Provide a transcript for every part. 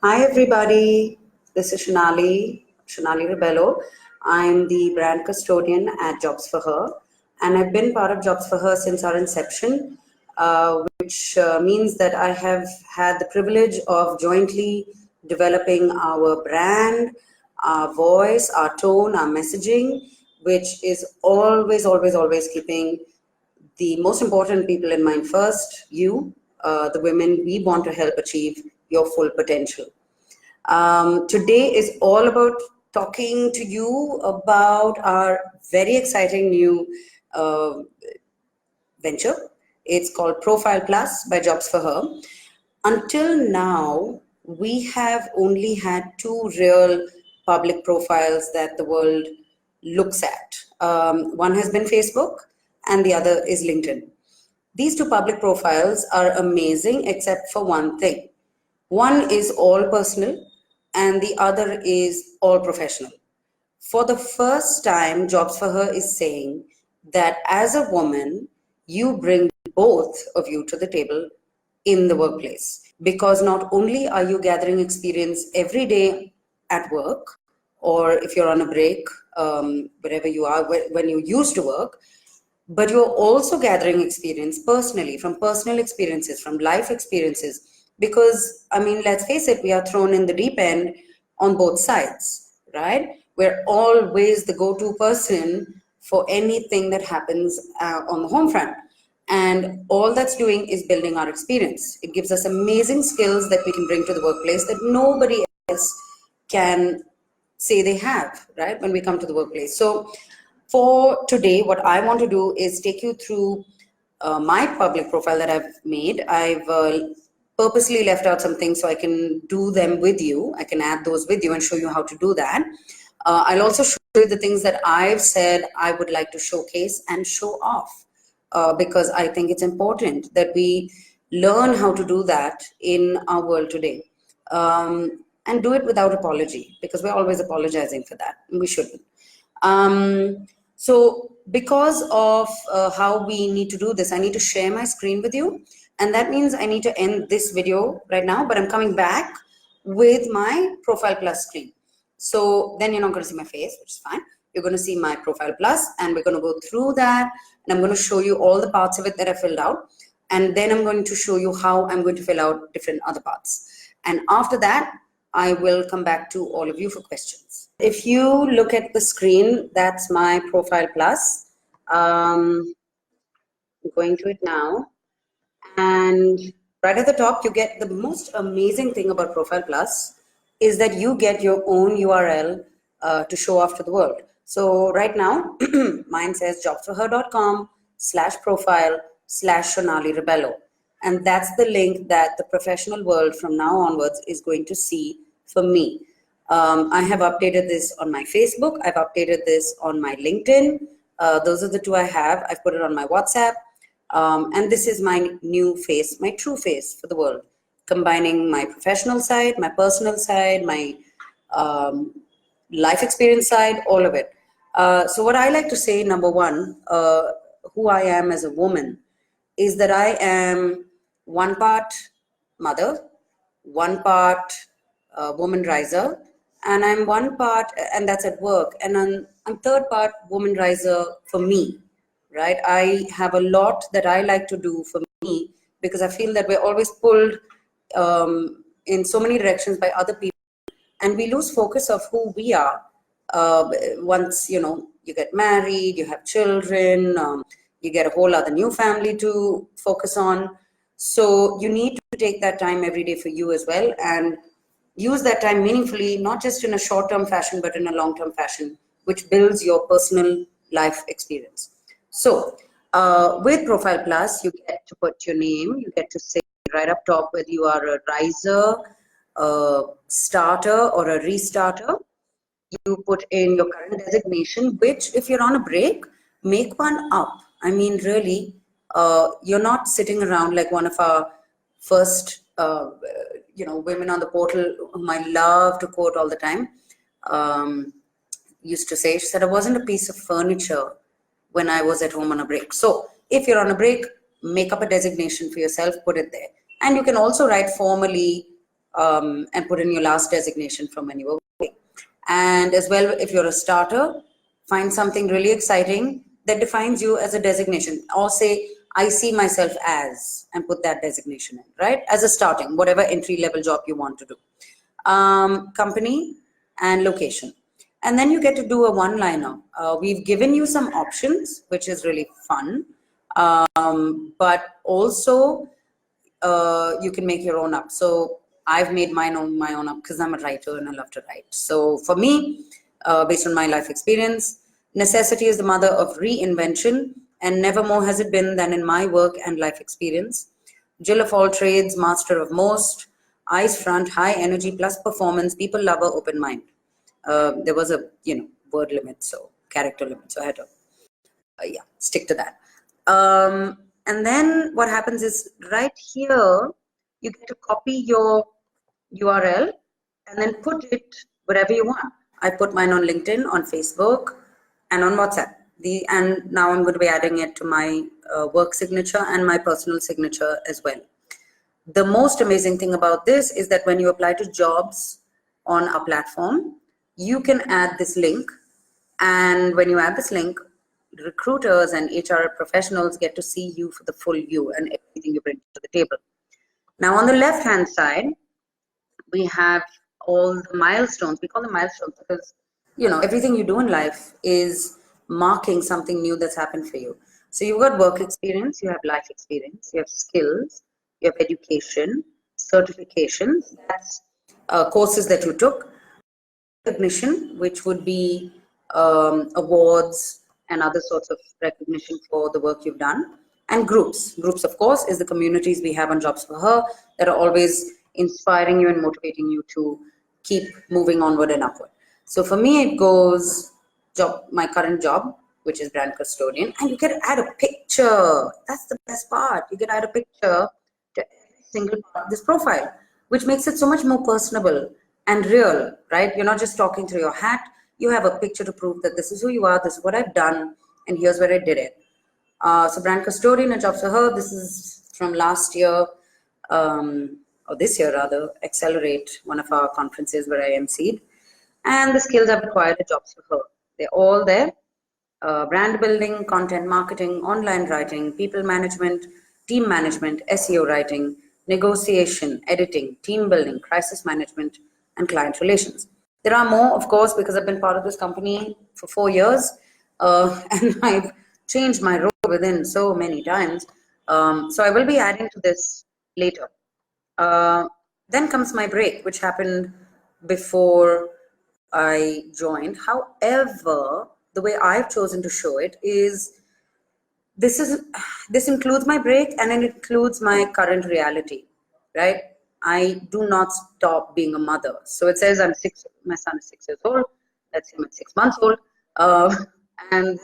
Hi everybody, this is Schonali Rebello. I'm the brand custodian at JobsForHer, and I've been part of JobsForHer since our inception, which means that I have had the privilege of jointly developing our brand, our voice, our tone, our messaging, which is always keeping the most important people in mind first, you, the women we want to help achieve your full potential. Today is all about talking to you about our very exciting new venture. It's called Profile Plus by JobsForHer. Until now, we have only had two real public profiles that the world looks at. One has been Facebook and the other is LinkedIn. These two public profiles are amazing except for one thing. One is all personal and the other is all professional. For the first time, JobsForHer is saying that as a woman, you bring both of you to the table in the workplace, because not only are you gathering experience every day at work, or if you're on a break, wherever you are, when you used to work, but you're also gathering experience personally, from personal experiences, from life experiences, because I mean, let's face it, we are thrown in the deep end on both sides, right? We're always the go-to person for anything that happens on the home front. And all that's doing is building our experience. It gives us amazing skills that we can bring to the workplace that nobody else can say they have, right, when we come to the workplace. So for today, what I want to do is take you through my public profile that I've made. I've purposely left out some things so I can do them with you. I can add those with you and show you how to do that. I'll also show you the things that I've said I would like to showcase and show off, because I think it's important that we learn how to do that in our world today. And do it without apology, because we're always apologizing for that, and we shouldn't. So because of how we need to do this, I need to share my screen with you. And that means I need to end this video right now, but I'm coming back with my Profile Plus screen. So then you're not going to see my face, which is fine. You're going to see my Profile Plus, and we're going to go through that. And I'm going to show you all the parts of it that I filled out. And then I'm going to show you how I'm going to fill out different other parts. And after that, I will come back to all of you for questions. If you look at the screen, that's my Profile Plus. I'm going to it now. And right at the top, you get the most amazing thing about Profile Plus is that you get your own URL to show off to the world. So right now, mine says jobsforher.com/profile/Schonali Rebello. And that's the link that the professional world from now onwards is going to see for me. I have updated this on my Facebook. I've updated this on my LinkedIn. Those are the two I have. I've put it on my WhatsApp. And this is my new face, my true face for the world, combining my professional side, my personal side, my life experience side, all of it. So what I like to say, number one, who I am as a woman, is that I am one part mother, one part woman riser, and I'm one part, and that's at work, and I'm third part woman riser for me, right? I have a lot that I like to do for me, because I feel that we're always pulled in so many directions by other people, and we lose focus of who we are. Once, you know, you get married, you have children, you get a whole other new family to focus on. So you need to take that time every day for you as well, and use that time meaningfully, not just in a short-term fashion, but in a long-term fashion, which builds your personal life experience. So with Profile Plus, you get to put your name, you get to say right up top whether you are a riser, a starter, or a restarter. You put in your current designation, which if you're on a break, make one up. I mean, really, you're not sitting around like one of our first, women on the portal whom I love to quote all the time, used to say, she said, I wasn't a piece of furniture when I was at home on a break. So if you're on a break, make up a designation for yourself, put it there. And you can also write formally and put in your last designation from when you were working. And as well, if you're a starter, find something really exciting that defines you as a designation, or say, I see myself as, and put that designation in, right? As a starting, whatever entry level job you want to do. Company and location. And then you get to do a one-liner. We've given you some options, which is really fun. But also you can make your own up. So I've made my own up because I'm a writer and I love to write. So for me, based on my life experience, necessity is the mother of reinvention, and never more has it been than in my work and life experience. Jill of all trades, master of most, eyes front, high energy plus performance, people lover, open mind. There was a word limit, so character limit, so I had to stick to that. And then what happens is right here you get to copy your URL and then put it wherever you want. I put mine on LinkedIn, on Facebook, and on WhatsApp. And now I'm going to be adding it to my work signature and my personal signature as well. The most amazing thing about this is that when you apply to jobs on our platform, you can add this link. And when you add this link, recruiters and HR professionals get to see you for the full you and everything you bring to the table. Now, on the left-hand side, we have all the milestones. We call them milestones because, everything you do in life is marking something new that's happened for you. So you've got work experience, you have life experience, you have skills, you have education, certifications, that's courses that you took, recognition, which would be awards and other sorts of recognition for the work you've done, and groups. Groups, of course, is the communities we have on Jobs for Her that are always inspiring you and motivating you to keep moving onward and upward. So for me, it goes my current job, which is brand custodian, and you can add a picture. That's the best part. You can add a picture to every single part of this profile, which makes it so much more personable and real, right? You're not just talking through your hat. You have a picture to prove that this is who you are, this is what I've done, and here's where I did it. So brand custodian at Jobs for Her, this is from last year, or this year rather, Accelerate, one of our conferences where I emceed. And the skills I've acquired at Jobs for Her. They're all there. Brand building, content marketing, online writing, people management, team management, SEO writing, negotiation, editing, team building, crisis management, and client relations. There are more, of course, because I've been part of this company for 4 years, and I've changed my role within so many times. So I will be adding to this later. Then comes my break, which happened before I joined. However, the way I've chosen to show it is this includes my break and it includes my current reality, right? I do not stop being a mother. So it says my son is 6 years old. That's him at 6 months old. And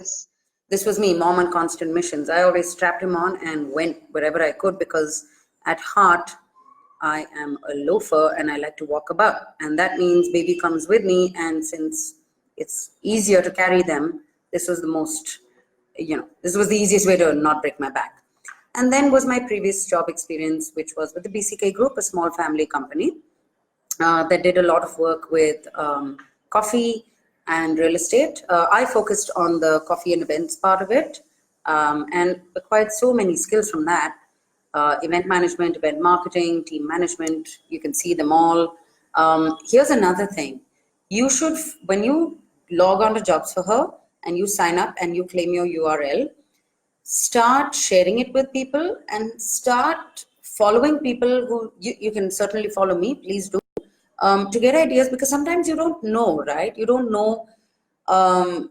this was me, mom on constant missions. I always strapped him on and went wherever I could because at heart, I am a loafer and I like to walk about. And that means baby comes with me. And since it's easier to carry them, this was the easiest way to not break my back. And then was my previous job experience, which was with the BCK Group, a small family company that did a lot of work with coffee and real estate. I focused on the coffee and events part of it and acquired so many skills from that. Event management, event marketing, team management, you can see them all. Here's another thing. You should, when you log on to Jobs for Her and you sign up and you claim your URL, start sharing it with people and start following people who you can certainly follow me, please do, to get ideas, because sometimes you don't know, right? You don't know,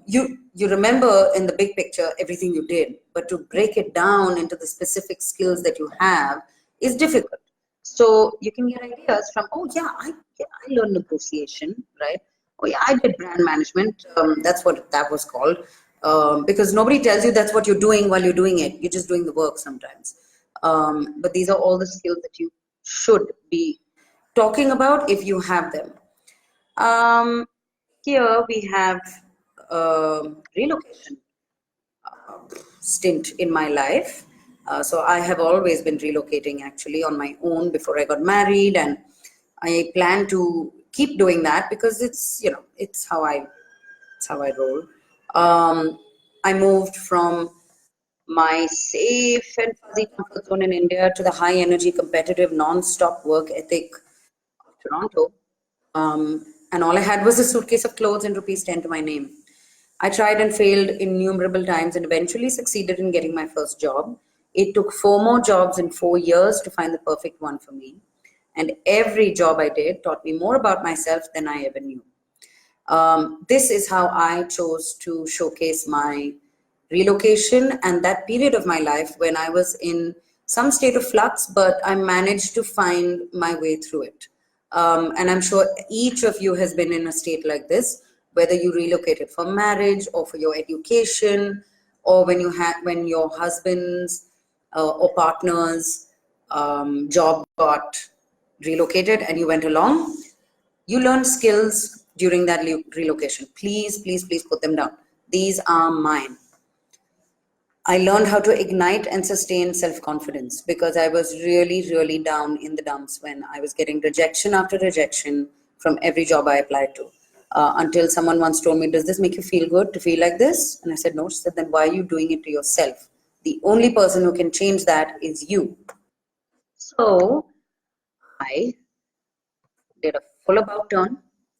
you remember in the big picture everything you did, but to break it down into the specific skills that you have is difficult. So you can get ideas from, I learned negotiation, right? Oh yeah, I did brand management. That's what that was called. Because nobody tells you that's what you're doing while you're doing it. You're just doing the work sometimes. But these are all the skills that you should be talking about if you have them. Here we have relocation stint in my life. So I have always been relocating actually on my own before I got married, and I plan to keep doing that because it's how I roll. I moved from my safe and fuzzy comfort zone in India to the high energy, competitive, non-stop work ethic of Toronto. And all I had was a suitcase of clothes and rupees 10 to my name. I tried and failed innumerable times and eventually succeeded in getting my first job. It took 4 more jobs in 4 years to find the perfect one for me. And every job I did taught me more about myself than I ever knew. This is how I chose to showcase my relocation and that period of my life when I was in some state of flux, but I managed to find my way through it. And I'm sure each of you has been in a state like this, whether you relocated for marriage or for your education, or when your husband's or partner's job got relocated and you went along. You learned skills during that relocation. Please, please, please put them down. These are mine. I learned how to ignite and sustain self-confidence because I was really, really down in the dumps when I was getting rejection after rejection from every job I applied to. Until someone once told me, does this make you feel good to feel like this? And I said, no. She said, then why are you doing it to yourself? The only person who can change that is you. So I did a full about turn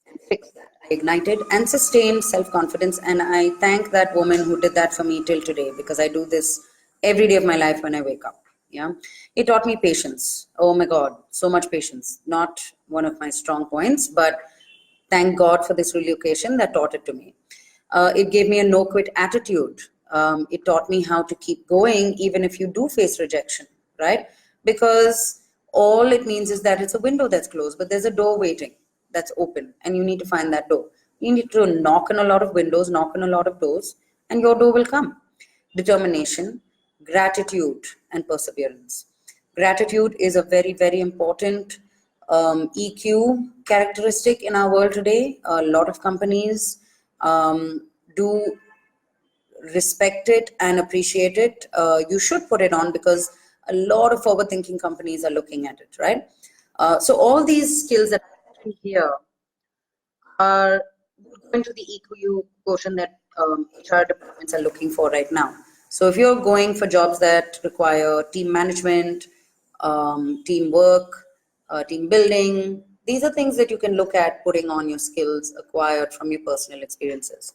and fixed that. I ignited and sustained self-confidence, and I thank that woman who did that for me till today because I do this every day of my life when I wake up. Yeah, it taught me patience. Oh my God, so much patience. Not one of my strong points, but thank God for this relocation that taught it to me. It gave me a no-quit attitude. It taught me how to keep going even if you do face rejection, right? Because all it means is that it's a window that's closed, but there's a door waiting that's open, and you need to find that door. You need to knock on a lot of windows, knock on a lot of doors, and your door will come. Determination, gratitude, and perseverance. Gratitude is a very, very important EQ characteristic in our world today. A lot of companies do respect it and appreciate it. You should put it on because a lot of forward-thinking companies are looking at it, right? So all these skills that I mentioned here are going to the EQ quotient that HR departments are looking for right now. So if you're going for jobs that require team management, teamwork, team building, these are things that you can look at putting on your skills acquired from your personal experiences.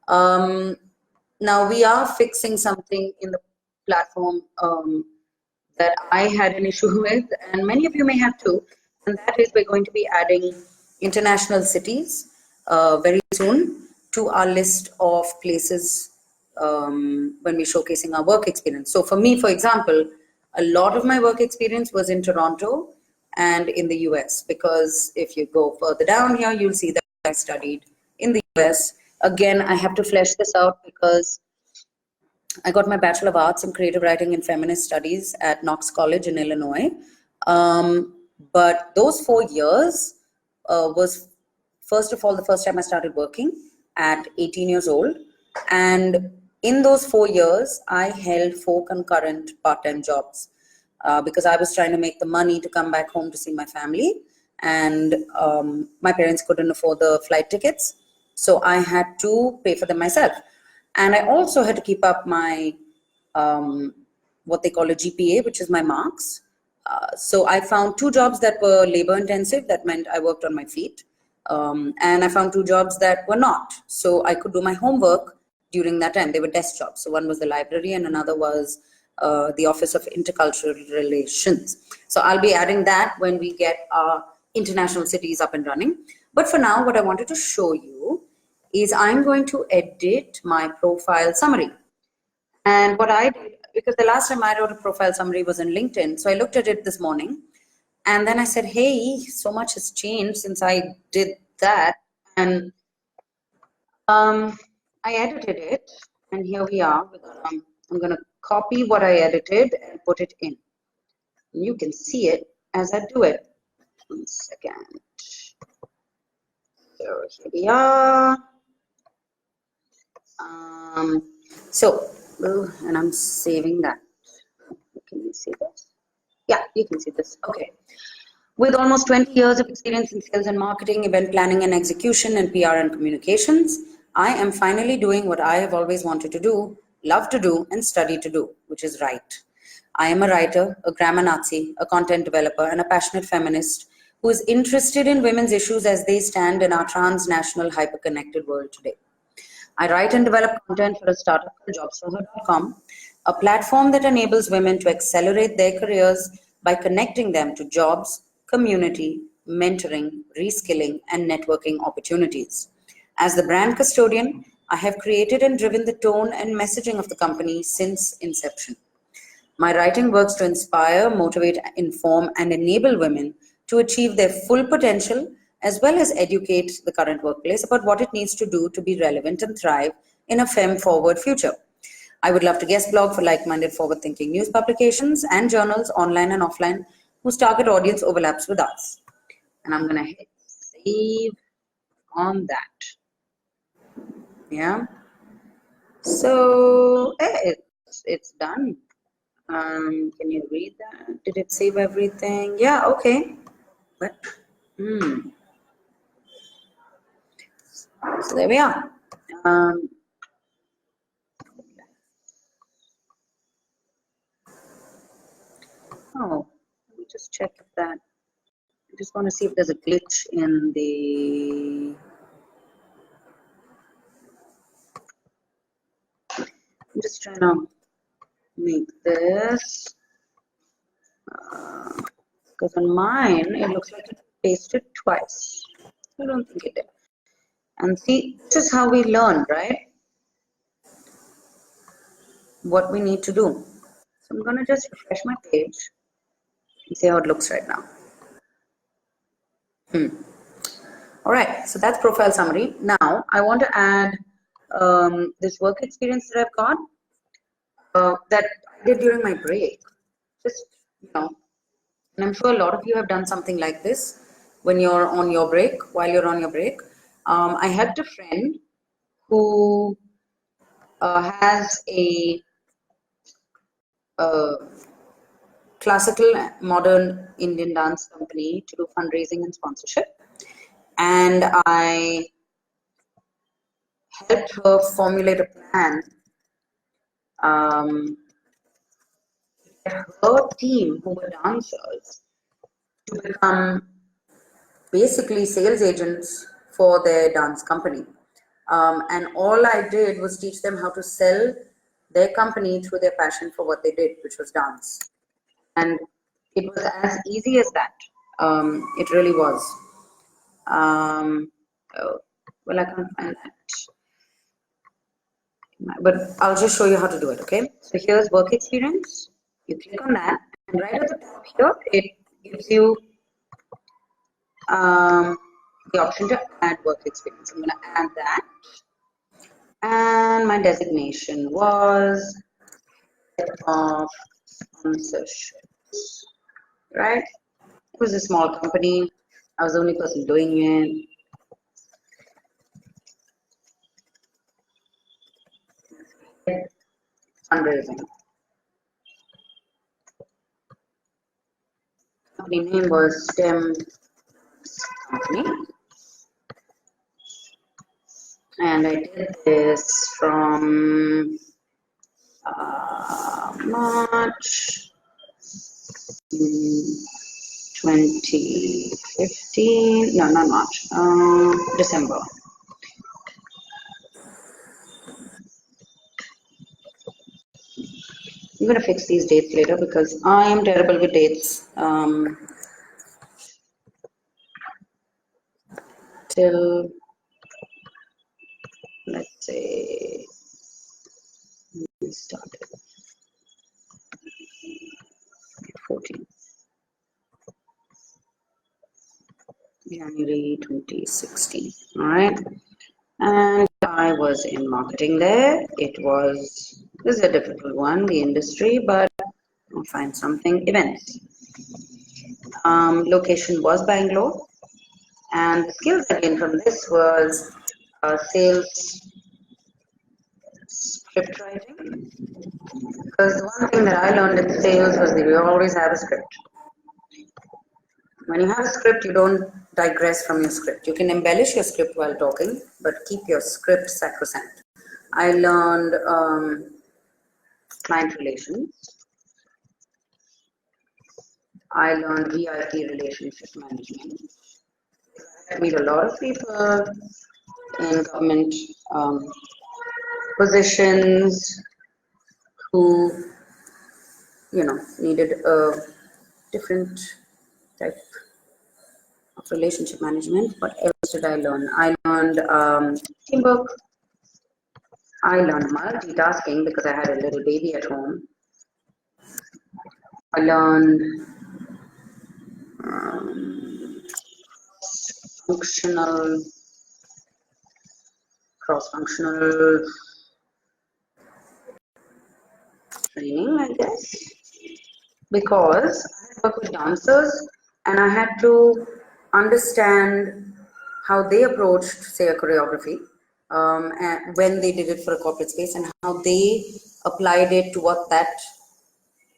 Now we are fixing something in the platform that I had an issue with, and many of you may have too, and that is we're going to be adding international cities very soon to our list of places when we're showcasing our work experience. So for me, for example, a lot of my work experience was in Toronto and in the US, because if you go further down here, you'll see that I studied in the US. Again, I have to flesh this out because I got my Bachelor of Arts in Creative Writing and Feminist Studies at Knox College in Illinois. But those 4 years was, first of all, the first time I started working at 18 years old. And in those 4 years, I held 4 concurrent part-time jobs because I was trying to make the money to come back home to see my family. And my parents couldn't afford the flight tickets. So I had to pay for them myself. And I also had to keep up my, what they call a GPA, which is my marks. So I found 2 jobs that were labor intensive. That meant I worked on my feet. And I found 2 jobs that were not. So I could do my homework during that time. They were desk jobs. So one was the library and another was the Office of Intercultural Relations. So I'll be adding that when we get our international cities up and running. But for now, what I wanted to show you is I'm going to edit my profile summary. And what I did, because the last time I wrote a profile summary was in LinkedIn, so I looked at it this morning, and then I said, hey, so much has changed since I did that. And I edited it, and here we are. I'm going to copy what I edited and put it in. You can see it as I do it. 1 second. So here we are. And I'm saving that. Can you see this? Yeah, you can see this. Okay. With almost 20 years of experience in sales and marketing, event planning and execution, and PR and communications, I am finally doing what I have always wanted to do, love to do, and study to do, which is write. I am a writer, a grammar Nazi, a content developer, and a passionate feminist who is interested in women's issues as they stand in our transnational hyper-connected world today. I write and develop content for a startup called JobsForHer.com, a platform that enables women to accelerate their careers by connecting them to jobs, community, mentoring, reskilling, and networking opportunities. As the brand custodian, I have created and driven the tone and messaging of the company since inception. My writing works to inspire, motivate, inform, and enable women to achieve their full potential, as well as educate the current workplace about what it needs to do to be relevant and thrive in a femme-forward future. I would love to guest blog for like-minded, forward-thinking news publications and journals, online and offline, whose target audience overlaps with ours. And I'm going to hit save on that. Yeah. So it's done. Can you read that? Did it save everything? Yeah, okay. But, So there we are. Oh, let me just check if that. I just want to see if there's a glitch in the. I'm just trying to make this. Because on mine, it looks like it pasted twice. I don't think it did. And see, this is how we learn, right? What we need to do. So I'm going to just refresh my page and see how it looks right now. All right, so that's profile summary. Now, I want to add this work experience that I've got that I did during my break. Just, and I'm sure a lot of you have done something like this when you're on your break, while you're on your break. I helped a friend who has a classical modern Indian dance company to do fundraising and sponsorship. And I helped her formulate a plan. Her team, who were dancers, to become basically sales agents for their dance company. And all I did was teach them how to sell their company through their passion for what they did, which was dance. And it was as easy as that. It really was. Well, I can't find that. But I'll just show you how to do it, okay? So here's work experience. You click on that, and right at the top here, it gives you the option to add work experience. I'm going to add that. And my designation was head of sponsorships, right? It was a small company. I was the only person doing it. Fundraising. Company name was STEM Company. And I did this from March 2015. No, not March. December. I'm going to fix these dates later because I am terrible with dates. Till, let's say, we started 14 January 2016. All right, and I was in marketing there. This is a difficult one, the industry, but I'll find something. Events. Location was Bangalore, and the skills I gained from this was sales, script writing, because the one thing that I learned in sales was that you always have a script. When you have a script, you don't digress from your script. You can embellish your script while talking, but keep your script sacrosanct. I learned client relations. I learned VIP relationship management. I meet a lot of people in government positions who, needed a different type of relationship management. What else did I learn? I learned teamwork. I learned multitasking because I had a little baby at home. I learned cross-functional training, I guess, because I work with dancers and I had to understand how they approached, say, a choreography and when they did it for a corporate space and how they applied it to what that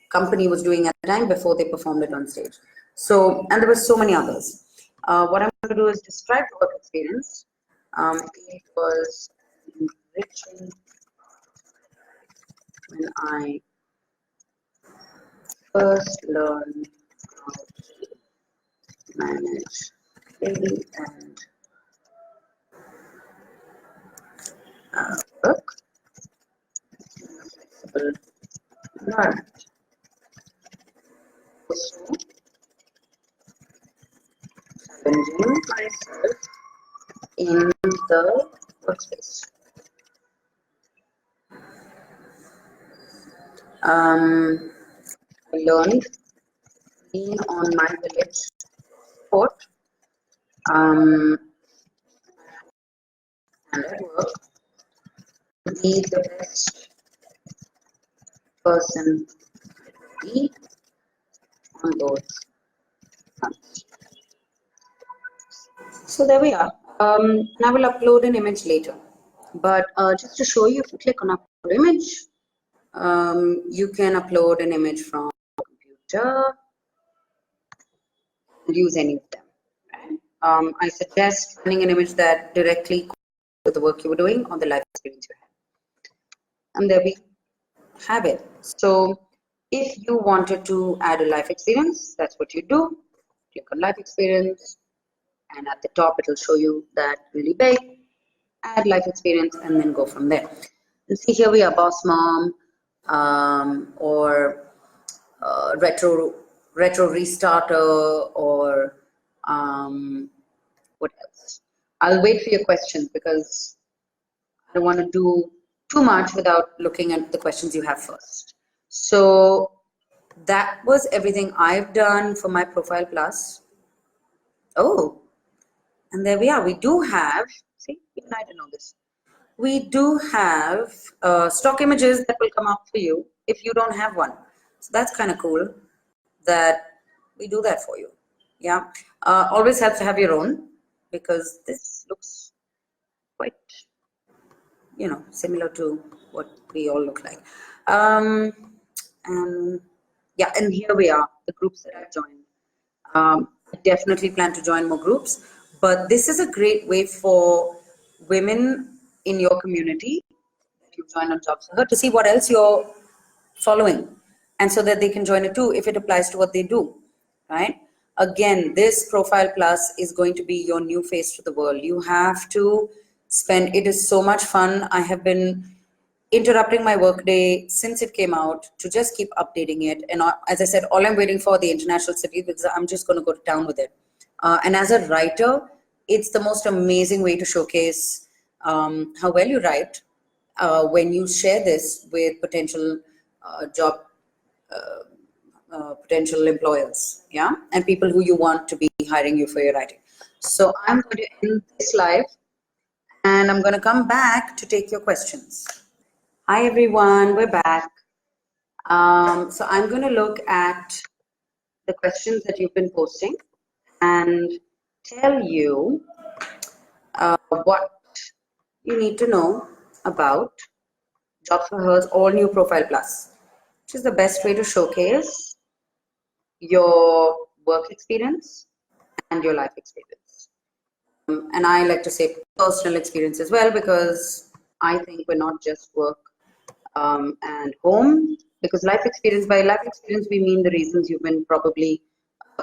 company was doing at the time before they performed it on stage. So, and there were so many others. What I'm going to do is describe the work experience. It was enriching when I first learned how to manage daily and work in a flexible environment. Also, challenging myself in the workspace. I learned being on my village support and at work to be the best person to be on those fronts. So there we are. And I will upload an image later. But just to show you, if you click on upload image, you can upload an image from a computer and use any of them. Right? I suggest finding an image that directly correlates with the work you were doing or the life experience you had. And there we have it. So if you wanted to add a life experience, that's what you do. Click on life experience, and at the top it will show you that really big, add life experience, and then go from there. And see, here we are, boss mom, or retro restarter, or what else? I'll wait for your questions because I don't want to do too much without looking at the questions you have first. So that was everything I've done for my Profile Plus. Oh, and there we are. We do have, see, even I didn't know this. We do have stock images that will come up for you if you don't have one. So that's kind of cool that we do that for you. Yeah, always helps to have your own because this looks quite, similar to what we all look like. And yeah, and here we are, the groups that I've joined. I definitely plan to join more groups, but this is a great way for women in your community that you join on JobsForHer to see what else you're following, and so that they can join it too if it applies to what they do, right? Again, this Profile Plus is going to be your new face to the world. You have to spend, it is so much fun. I have been interrupting my workday since it came out to just keep updating it. And as I said, all I'm waiting for the international city because I'm just going to go to town with it. And as a writer, it's the most amazing way to showcase how well you write when you share this with potential potential employers, yeah, and people who you want to be hiring you for your writing. So I'm going to end this live and I'm going to come back to take your questions. Hi everyone, we're back. So I'm going to look at the questions that you've been posting and tell you what you need to know about JobsForHer's all new Profile Plus, which is the best way to showcase your work experience and your life experience. And I like to say personal experience as well, because I think we're not just work and home, because life experience, by life experience, we mean the reasons you've been probably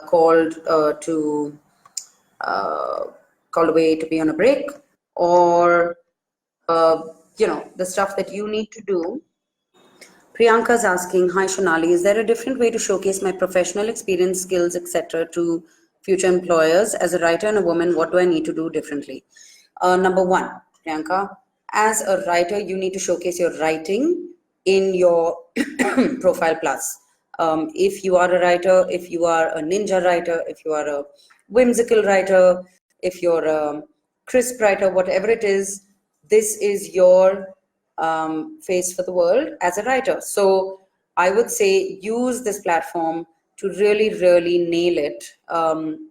called called away to be on a break, or the stuff that you need to do. Priyanka's asking, hi Shonali, is there a different way to showcase my professional experience, skills, etc. to future employers? As a writer and a woman, what do I need to do differently? Number one, Priyanka, as a writer, you need to showcase your writing in your Profile Plus. If you are a writer, if you are a ninja writer, if you are a whimsical writer, if you're a crisp writer, whatever it is, this is your face for the world as a writer. So I would say use this platform to really, really nail it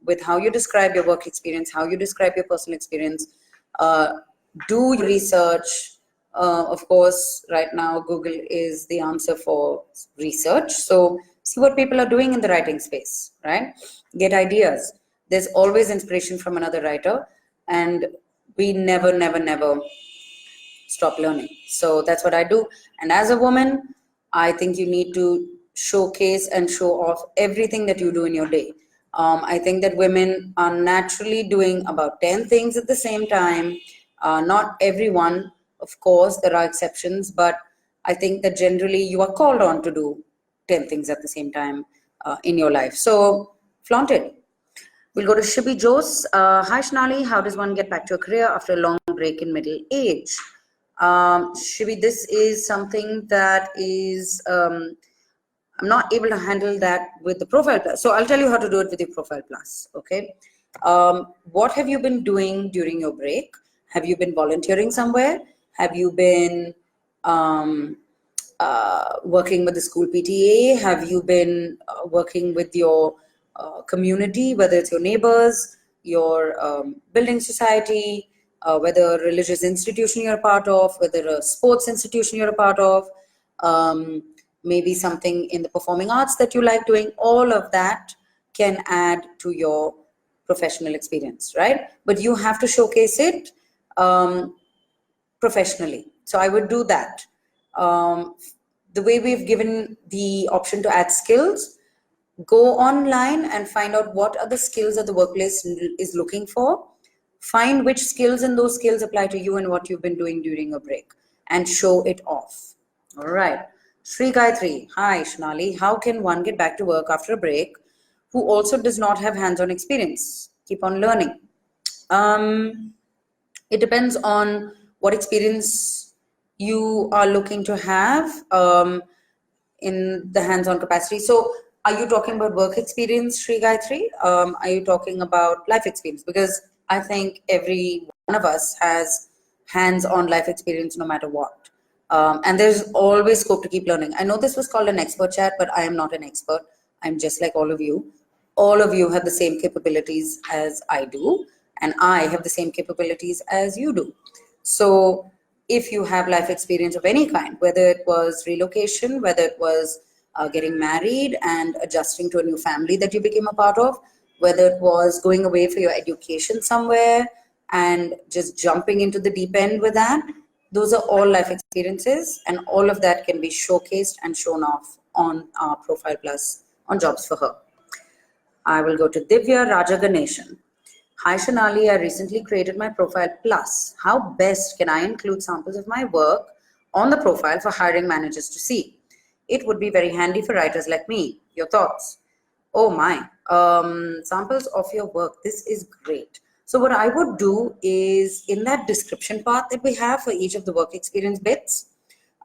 with how you describe your work experience, how you describe your personal experience. Do your research. Of course, right now, Google is the answer for research. So see what people are doing in the writing space, right? Get ideas. There's always inspiration from another writer, and we never, never, never stop learning. So that's what I do. And as a woman, I think you need to showcase and show off everything that you do in your day. I think that women are naturally doing about 10 things at the same time. Not everyone, of course, there are exceptions, but I think that generally you are called on to do 10 things at the same time in your life. So flaunt it. We'll go to Shibi Jose. Hi Shonali, how does one get back to a career after a long break in middle age? Shivi, this is something that is, I'm not able to handle that with the Profile Plus. So I'll tell you how to do it with your Profile Plus, okay? What have you been doing during your break? Have you been volunteering somewhere? Have you been working with the school PTA? Have you been working with your community, whether it's your neighbors, your building society, whether a religious institution you're a part of, whether a sports institution you're a part of, maybe something in the performing arts that you like doing, all of that can add to your professional experience, right? But you have to showcase it professionally. So I would do that. The way we've given the option to add skills, go online and find out what are the skills that the workplace is looking for. Find which skills and those skills apply to you and what you've been doing during a break, and show it off. All right. Sri Gayatri, hi Shonali, how can one get back to work after a break who also does not have hands-on experience? Keep on learning. It depends on what experience you are looking to have in the hands-on capacity. So are you talking about work experience, Sri Gayatri? Are you talking about life experience? Because I think every one of us has hands-on life experience no matter what. And there's always scope to keep learning. I know this was called an expert chat, but I am not an expert. I'm just like all of you. All of you have the same capabilities as I do, and I have the same capabilities as you do. So if you have life experience of any kind, whether it was relocation, whether it was getting married and adjusting to a new family that you became a part of, whether it was going away for your education somewhere and just jumping into the deep end with that, those are all life experiences, and all of that can be showcased and shown off on our Profile Plus on Jobs for Her. I will go to Divya Raja Ganeshan. Hi Shonali, I recently created my Profile Plus. How best can I include samples of my work on the profile for hiring managers to see? It would be very handy for writers like me. Your thoughts? Oh my, samples of your work. This is great. So what I would do is in that description part that we have for each of the work experience bits.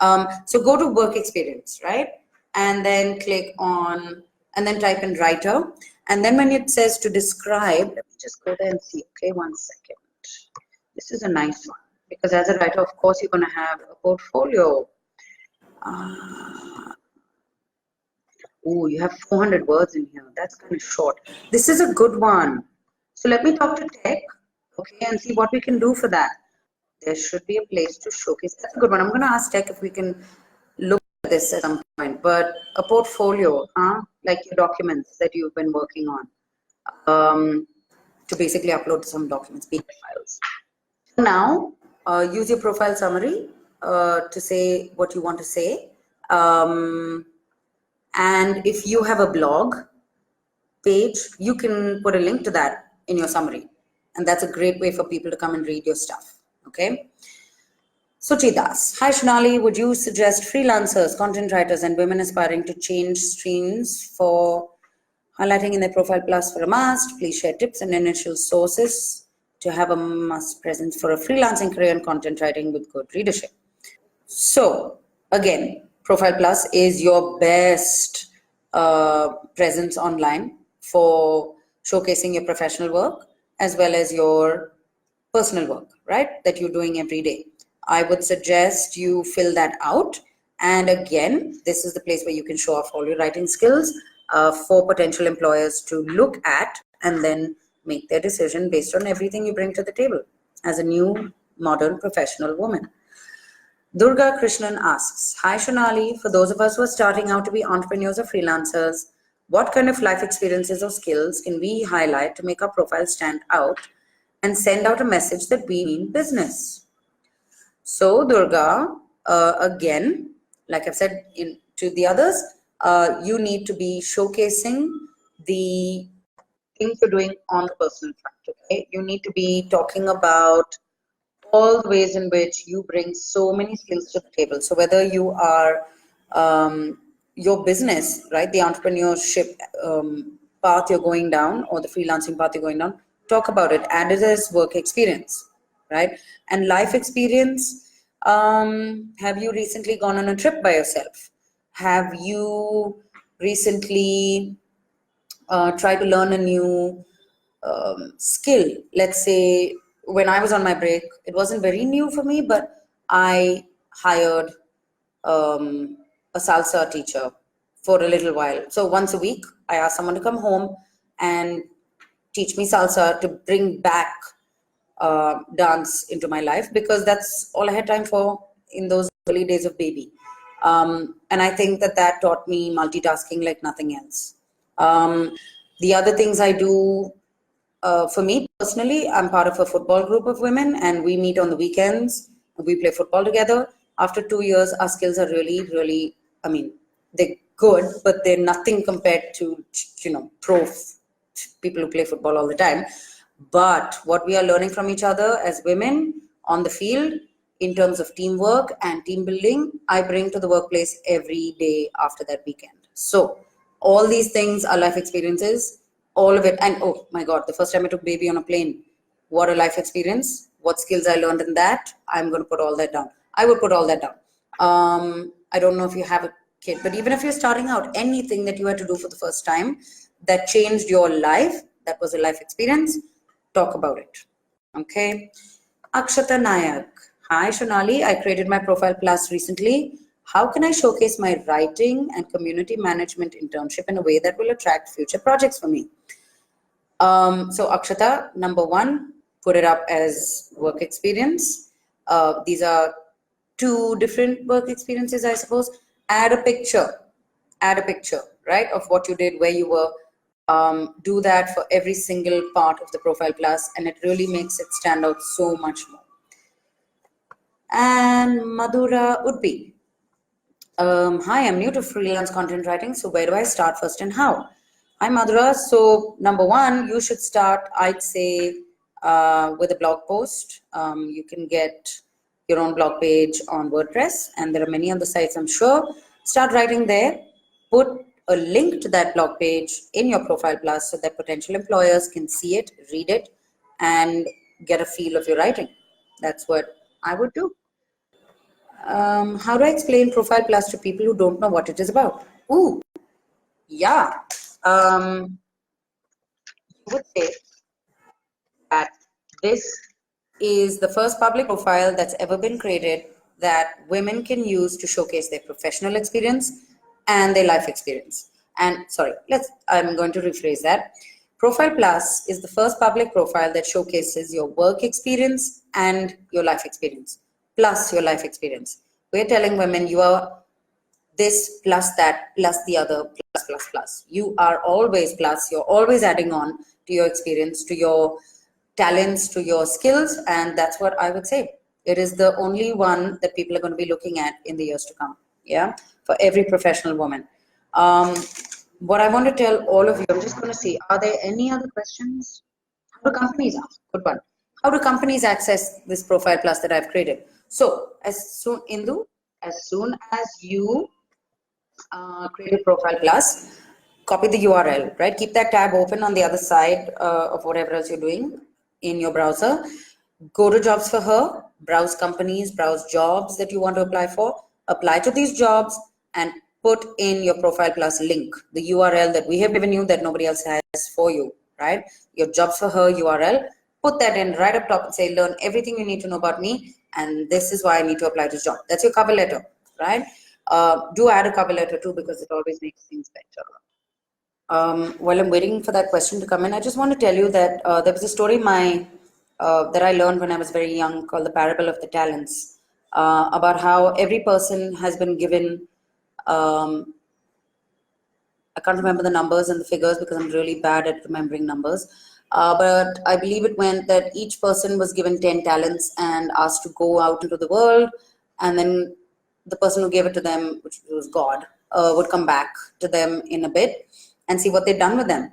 So go to work experience, right? And then click on, and then type in writer. And then when it says to describe, let me just go there and see. Okay, 1 second. This is a nice one, because as a writer, of course, you're going to have a portfolio. Oh, you have 400 words in here. That's kind of short. This is a good one. So let me talk to Tech, okay, and see what we can do for that. There should be a place to showcase. That's a good one. I'm going to ask Tech if we can look at this at some point. But a portfolio, like your documents that you've been working on. to basically upload some documents, PDF files. Now, use your profile summary to say what you want to say. And if you have a blog page, you can put a link to that in your summary. And that's a great way for people to come and read your stuff. Okay. Suchi Das. Hi, Schonali. Would you suggest freelancers, content writers, and women aspiring to change streams for highlighting in their profile plus for a must? Please share tips and initial sources to have a must presence for a freelancing career in content writing with good readership. So again, Profile Plus is your best presence online for showcasing your professional work as well as your personal work, right? That you're doing every day. I would suggest you fill that out. And again, this is the place where you can show off all your writing skills for potential employers to look at and then make their decision based on everything you bring to the table as a new modern professional woman. Durga Krishnan asks, hi Schonali, for those of us who are starting out to be entrepreneurs or freelancers, what kind of life experiences or skills can we highlight to make our profile stand out and send out a message that we mean business? So Durga, again, like I've said to the others, you need to be showcasing the things you're doing on the personal front. Okay? You need to be talking about all the ways in which you bring so many skills to the table. So whether you are your business, right, the entrepreneurship path you're going down or the freelancing path you're going down, talk about it. Add it as work experience, right? And life experience. Have you recently gone on a trip by yourself? Have you recently tried to learn a new skill? Let's say when I was on my break, it wasn't very new for me, but I hired a salsa teacher for a little while. So once a week, I asked someone to come home and teach me salsa to bring back dance into my life, because that's all I had time for in those early days of baby. And I think that taught me multitasking like nothing else. The other things I do, for me personally, I'm part of a football group of women and we meet on the weekends. We play football together. After 2 years, our skills are really, I mean, they're good, but they're nothing compared to, pro people who play football all the time. But what we are learning from each other as women on the field in terms of teamwork and team building, I bring to the workplace every day after that weekend. So all these things are life experiences, all of it. And oh my God, the first time I took baby on a plane, what a life experience. What skills I learned in that, I'm going to put all that down. I would put all that down. I don't know if you have a kid, but even if you're starting out, anything that you had to do for the first time that changed your life, that was a life experience, talk about it. Okay. Akshata Nayak. Hi Schonali, I created my Profile Plus recently. How can I showcase my writing and community management internship in a way that will attract future projects for me? So Akshata, number one, put it up as work experience. These are two different work experiences, I suppose. Add a picture, right, of what you did, where you were. Do that for every single part of the Profile Plus, and it really makes it stand out so much more. And Madhura Udbi. Hi, I'm new to freelance content writing, so where do I start first and how? Hi Madhura, so number one, you should start, I'd say, with a blog post. You can get your own blog page on WordPress, and there are many other sites, I'm sure. Start writing there. Put a link to that blog page in your Profile Plus so that potential employers can see it, read it, and get a feel of your writing. That's what I would do. How do I explain Profile Plus to people who don't know what it is about? Ooh, yeah. I would say that this is the first public profile that's ever been created that women can use to showcase their professional experience and their life experience. And sorry, I'm going to rephrase that. Profile Plus is the first public profile that showcases your work experience and your life experience, plus your life experience. We're telling women you are this plus that plus the other plus plus plus. You are always plus. You're always adding on to your experience, to your talents, to your skills, and that's what I would say. It is the only one that people are going to be looking at in the years to come. Yeah, for every professional woman. What I want to tell all of you, I'm just going to see, are there any other questions? How do companies, good one. How do companies access this Profile Plus that I've created? So as soon, Indu, as soon as you create a Profile Plus, copy the URL, right? Keep that tab open on the other side of whatever else you're doing in your browser. Go to Jobs for Her, browse companies, browse jobs that you want to apply for, apply to these jobs, and put in your Profile Plus link, the URL that we have given you that nobody else has for you, right? Your Jobs for Her URL, put that in right up top and say, learn everything you need to know about me, and this is why I need to apply this job. That's your cover letter, right? Do add a cover letter too, because it always makes things better. While I'm waiting for that question to come in, I just want to tell you that there was a story that I learned when I was very young called the Parable of the Talents, about how every person has been given, I can't remember the numbers and the figures because I'm really bad at remembering numbers, but I believe it went that each person was given 10 talents and asked to go out into the world, and then the person who gave it to them, which was God, would come back to them in a bit and see what they've done with them.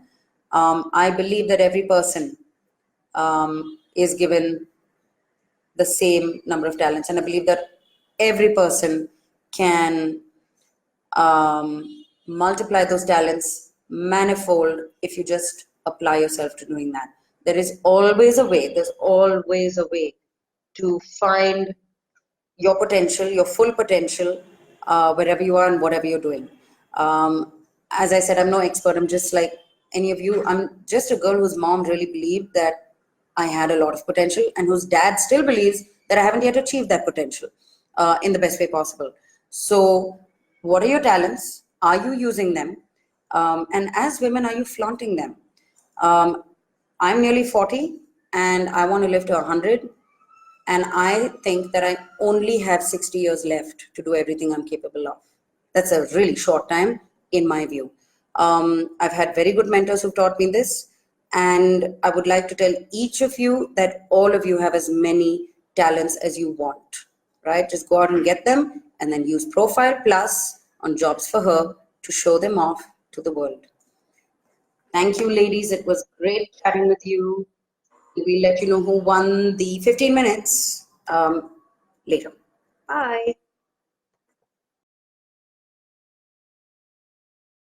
I believe that every person is given the same number of talents, and I believe that every person can multiply those talents manifold if you just apply yourself to doing that. There is always a way. There's always a way to find your potential, your full potential, wherever you are and whatever you're doing. As I said, I'm no expert. I'm just like any of you. I'm just a girl whose mom really believed that I had a lot of potential, and whose dad still believes that I haven't yet achieved that potential in the best way possible. So, what are your talents? Are you using them? And as women, are you flaunting them? I'm nearly 40 and I want to live to 100. And I think that I only have 60 years left to do everything I'm capable of. That's a really short time, in my view. I've had very good mentors who've taught me this. And I would like to tell each of you that all of you have as many talents as you want, right? Just go out and get them, and then use Profile Plus on Jobs for Her to show them off to the world. Thank you, ladies. It was great chatting with you. We'll let you know who won the 15 minutes later. Bye.